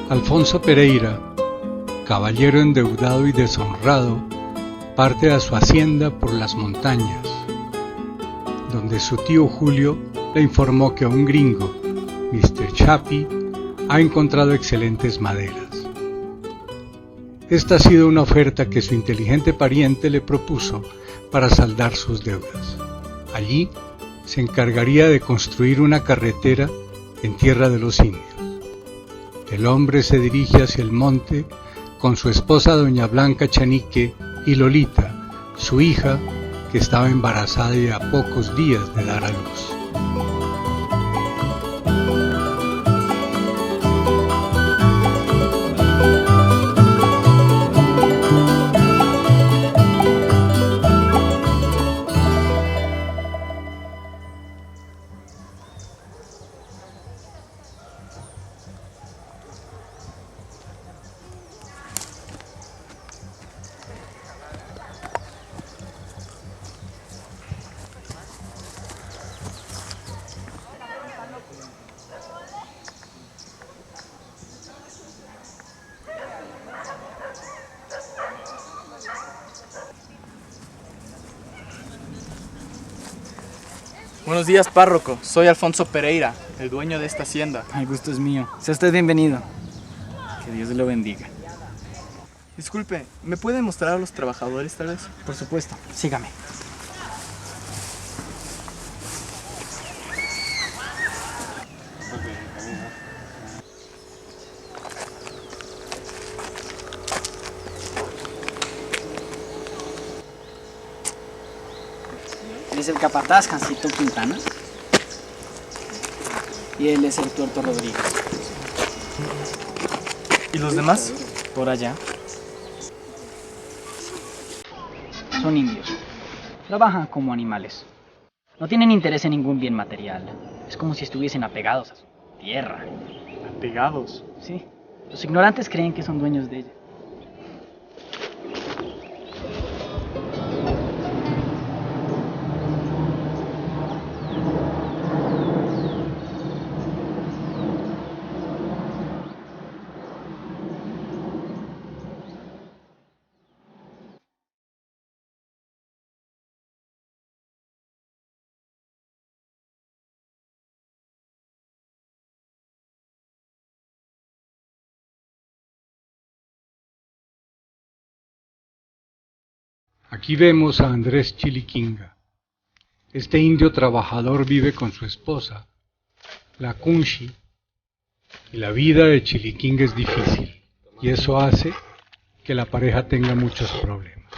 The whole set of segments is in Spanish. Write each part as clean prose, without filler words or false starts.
Alfonso Pereira, caballero endeudado y deshonrado, parte a su hacienda por las montañas, donde su tío Julio le informó que un gringo, Mr. Chapi, ha encontrado excelentes maderas. Esta ha sido una oferta que su inteligente pariente le propuso para saldar sus deudas. Allí se encargaría de construir una carretera en tierra de los indios. El hombre se dirige hacia el monte con su esposa doña Blanca Chanique y Lolita, su hija, que estaba embarazada y a pocos días de dar a luz. Buenos días, párroco. Soy Alfonso Pereira, el dueño de esta hacienda. El gusto es mío. Sea usted bienvenido. Que Dios lo bendiga. Disculpe, ¿me puede mostrar a los trabajadores, tal vez? Por supuesto. Sígame. Él es el capataz, Jancito Quintana. Y él es el tuerto Rodríguez. ¿Y los demás? Por allá. Son indios. Trabajan como animales. No tienen interés en ningún bien material. Es como si estuviesen apegados a su tierra. ¿Apegados? Sí. Los ignorantes creen que son dueños de ella. Aquí vemos a Andrés Chiliquinga. Este indio trabajador vive con su esposa, la Kunshi, y la vida de Chiliquinga es difícil, y eso hace que la pareja tenga muchos problemas.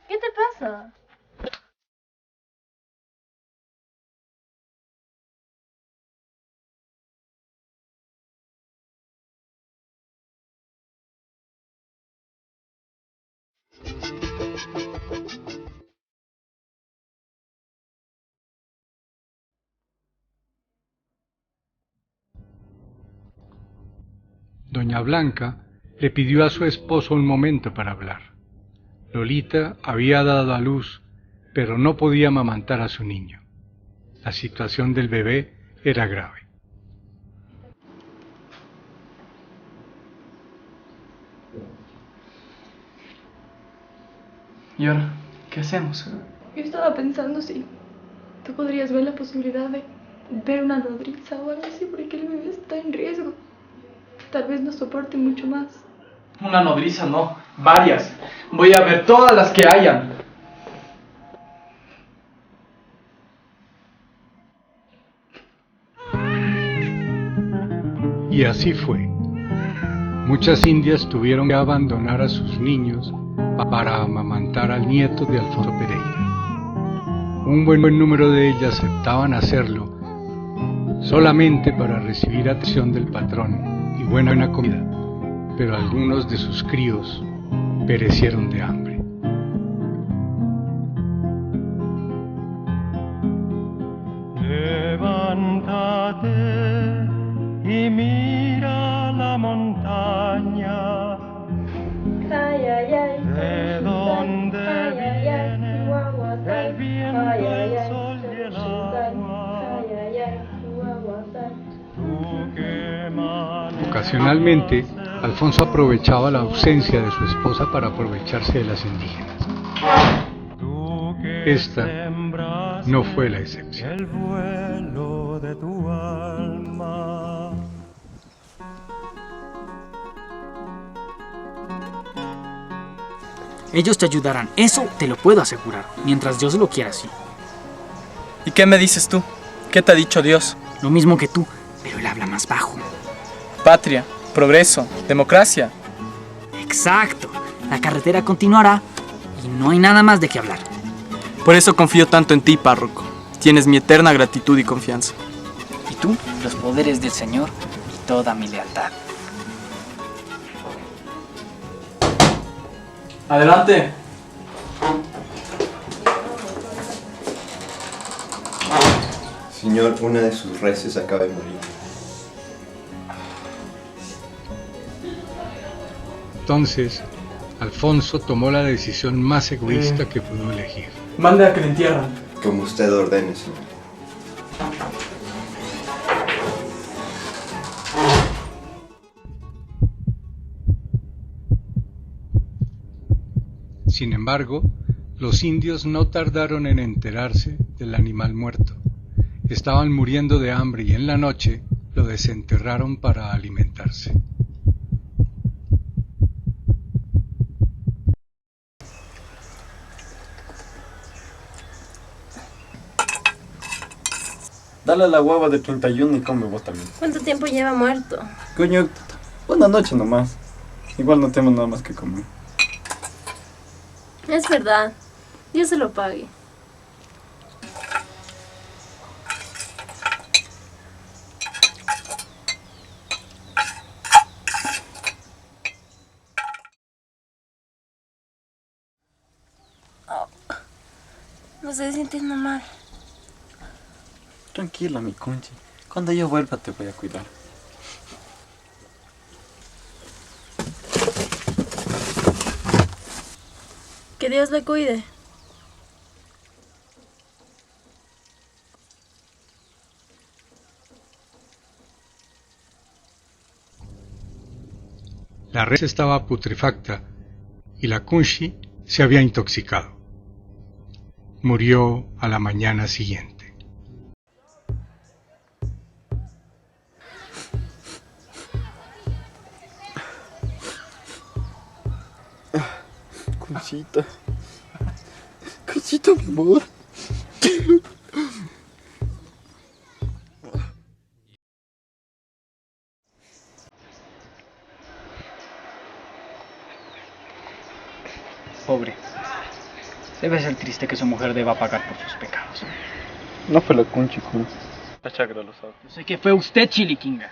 ¿Qué te pasa? Doña Blanca le pidió a su esposo un momento para hablar. Lolita había dado a luz, pero no podía amamantar a su niño. La situación del bebé era grave. ¿Y ahora qué hacemos? Yo estaba pensando si tú podrías ver la posibilidad de ver una nodriza o algo así, porque el bebé está en riesgo. Tal vez no soporte mucho más. Una nodriza, no. Varias. Voy a ver todas las que hayan. Y así fue. Muchas indias tuvieron que abandonar a sus niños para amamantar al nieto de Alfonso Pereira. Un buen número de ellas aceptaban hacerlo solamente para recibir atención del patrón y buena comida, pero algunos de sus críos perecieron de hambre. Levántate y mira la montaña. Ay, ay, ay, ¿De dónde viene el viento, el sol y el agua? Tú que manejas Ocasionalmente, Alfonso aprovechaba la ausencia de su esposa para aprovecharse de las indígenas. tú que Esta sembraste no fue la excepción. el vuelo de tu alma. Ellos te ayudarán, eso te lo puedo asegurar, mientras Dios lo quiera así. ¿Y qué me dices tú? ¿Qué te ha dicho Dios? Lo mismo que tú, pero él habla más bajo. Patria, progreso, democracia. Exacto, la carretera continuará y no hay nada más de qué hablar. Por eso confío tanto en ti, párroco. Tienes mi eterna gratitud y confianza. Y tú, los poderes del Señor y toda mi lealtad. Adelante. Señor, una de sus reses acaba de morir. Entonces, Alfonso tomó la decisión más egoísta que pudo elegir. Mande a que le entierran. Como usted ordene, señor. Sin embargo, los indios no tardaron en enterarse del animal muerto. Estaban muriendo de hambre y en la noche lo desenterraron para alimentarse. Dale a la guagua de 31 y come vos también. ¿Cuánto tiempo lleva muerto? Coño, una noche nomás. Igual no tenemos nada más que comer. Es verdad. Dios se lo pague. Me estoy sintiendo mal. Tranquila, mi conchi. Cuando yo vuelva te voy a cuidar. Que Dios le cuide. La res estaba putrefacta y la Kunshi se había intoxicado. Murió a la mañana siguiente. Conchita. Conchita, mi amor. Pobre. Debe ser triste que su mujer deba pagar por sus pecados. No fue la conchi, Kun. La chagra lo sabe. Yo sé que fue usted, Chiliquinga.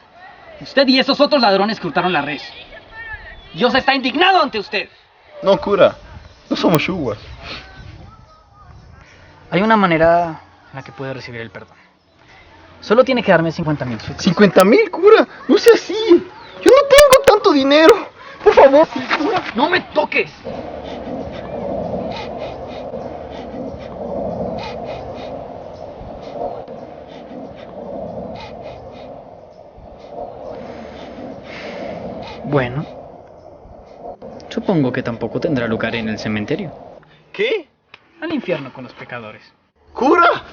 Usted y esos otros ladrones que hurtaron la res. Dios está indignado ante usted. No, cura. No somos yuguas. Hay una manera en la que puede recibir el perdón. Solo tiene que darme 50,000 sucres. 50,000, cura. No sea así. Yo no tengo tanto dinero. Por favor, cura. ¡No me toques! Bueno, supongo que tampoco tendrá lugar en el cementerio. ¿Qué? Al infierno con los pecadores. ¡Cura!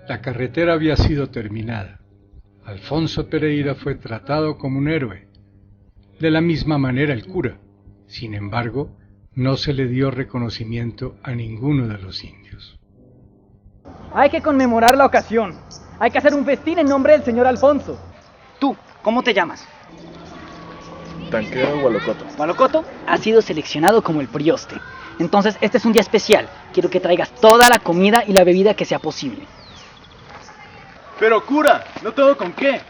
La carretera había sido terminada. Alfonso Pereira fue tratado como un héroe. De la misma manera el cura. Sin embargo, no se le dio reconocimiento a ninguno de los indios. Hay que conmemorar la ocasión. Hay que hacer un festín en nombre del señor Alfonso. Tú, ¿cómo te llamas? Tanqueo Gualocoto. Gualocoto ha sido seleccionado como el prioste. Entonces, este es un día especial. Quiero que traigas toda la comida y la bebida que sea posible. Pero cura, no tengo con qué.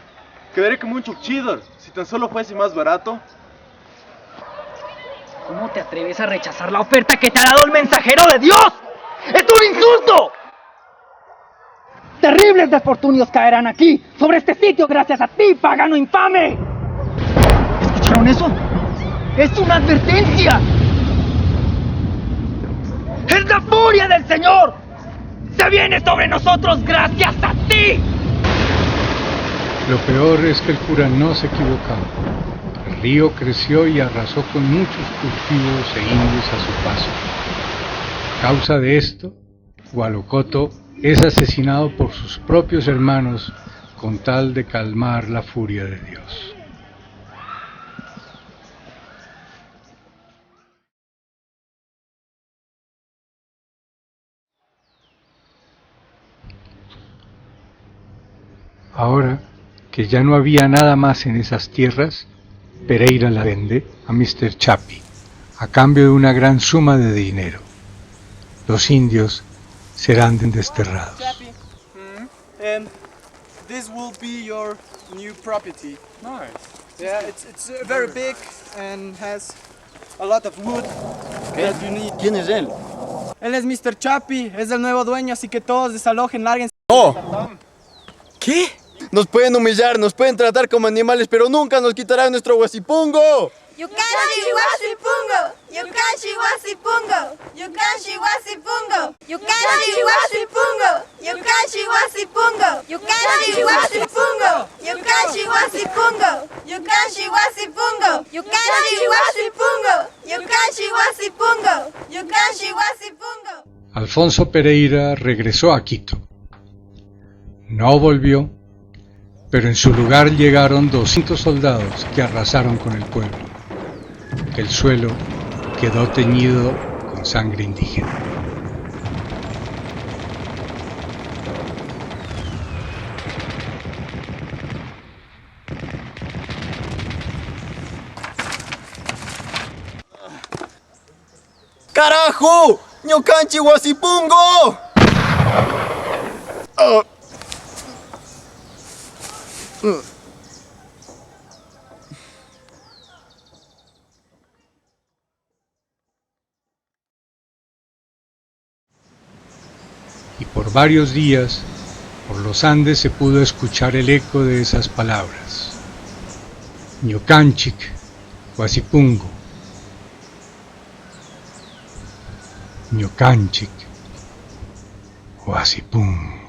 Quedaré como un chukchidor. Si tan solo fuese más barato. ¿Cómo te atreves a rechazar la oferta que te ha dado el mensajero de Dios? ¡Es un insulto! Terribles desfortunios caerán aquí, sobre este sitio, gracias a ti, pagano infame. ¿Escucharon eso? ¡Es una advertencia! ¡Es la furia del Señor! ¡Se viene sobre nosotros gracias a ti! Lo peor es que el cura no se equivocaba. El río creció y arrasó con muchos cultivos e indios a su paso. A causa de esto, Gualocoto es asesinado por sus propios hermanos con tal de calmar la furia de Dios. Ahora que ya no había nada más en esas tierras, Pereira la vende a Mr. Chapi a cambio de una gran suma de dinero. Los indios serán desterrados. And this will be your new property. Nice. Yeah, it's very big and has a lot of wood that you need. ¿Quién es él? Él es Mr. Chapi, es el nuevo dueño, así que todos desalojen, lárguense. ¡Oh! ¿Qué? Nos pueden humillar, nos pueden tratar como animales, pero nunca nos quitarán nuestro huasipungo. Yukashi wasipungo, yukashi wasipungo, yukashi wasipungo, yukashi wasipungo, yukashi wasipungo, yukashi wasipungo, yukashi wasipungo, yukashi wasipungo, yukashi wasipungo, yukashi wasipungo, yukashi wasipungo. Alfonso Pereira regresó a Quito. No volvió, pero en su lugar llegaron 200 soldados que arrasaron con el pueblo. El suelo quedó teñido con sangre indígena. ¡Carajo! ¡Ñocanchi Huasipungo! Y por varios días, por los Andes se pudo escuchar el eco de esas palabras. Ñocanchic, Huasipungo. Ñocanchic, Huasipungo.